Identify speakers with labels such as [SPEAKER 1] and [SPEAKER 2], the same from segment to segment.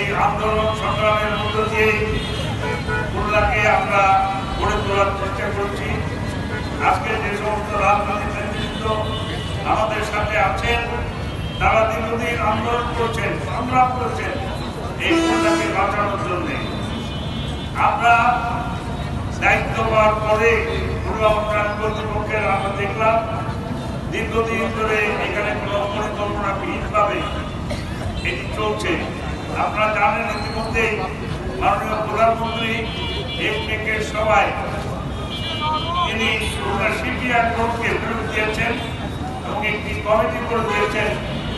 [SPEAKER 1] এই আন্দোলন সংগ্রামের মধ্য দিয়ে খুলনাকে আমরা গড়ে তোলার চেষ্টা করছি। আজকে যে সমস্ত রাজনৈতিক নেতৃত্ব আমাদের সাথে আছেন, তারা দীর্ঘদিন আন্দোলন করছেন, সংগ্রাম করছেন এই খুলনাকে বাঁচানোর জন্য। আমরা দায়িত্ব পাওয়ার পরে খুলনা উন্নয়ন কর্তৃপক্ষের আমরা দেখলাম দীর্ঘদিন ধরে এখানে কোনো পরিকল্পনাবিহীনভাবে এটি চলছে। আপনারা জানেন ইতিমধ্যে মাননীয় প্রধানমন্ত্রী একমেকের সভায় তিনি সিপিআর কোর্টকে বিরোধ দিয়েছেন এবং একটি কমিটি করে দিয়েছেন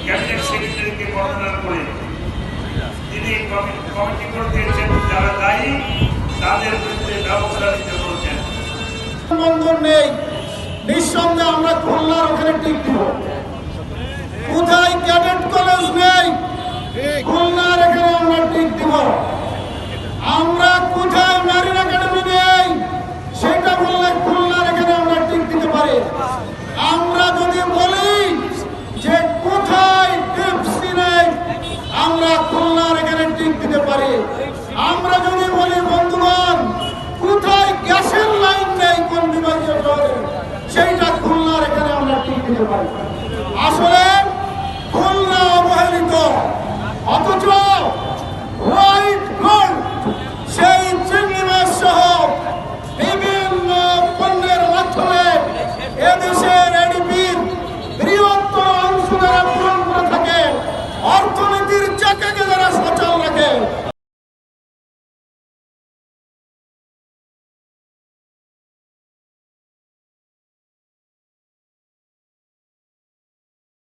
[SPEAKER 1] ক্যাবিনেট সেক্রেটারিকে বর্ণনা করে। তিনি কমিটি করে দিয়েছেন যারা দায়ী তাদের বিরুদ্ধে ব্যবস্থা নিতে বলছেন।
[SPEAKER 2] বন্ধন নেই, নিঃসন্দেহে আমরা খুলনার ওখানে টিক দিব। কোথায় ক্যাডেট কলেজ নেই, খুলনার এখানে আমরা টিক দিব। আমরা কোথায় মেরিন একাডেমি নেই, সেটা বললে খুলনার এখানে আমরা টিক দিতে পারি। আমরা যদি বলি যে কোথায় টিপসি নেই, আমরা খুলনার এখানে টিক দিতে পারি। আমরা যদি বলি বন্ধুগণ কোথায় গ্যাসের লাইন নেই কোন বিভাগীয় শহরে, সেইটা খুলনার এখানে আমরা টিক দিতে পারি। আসলে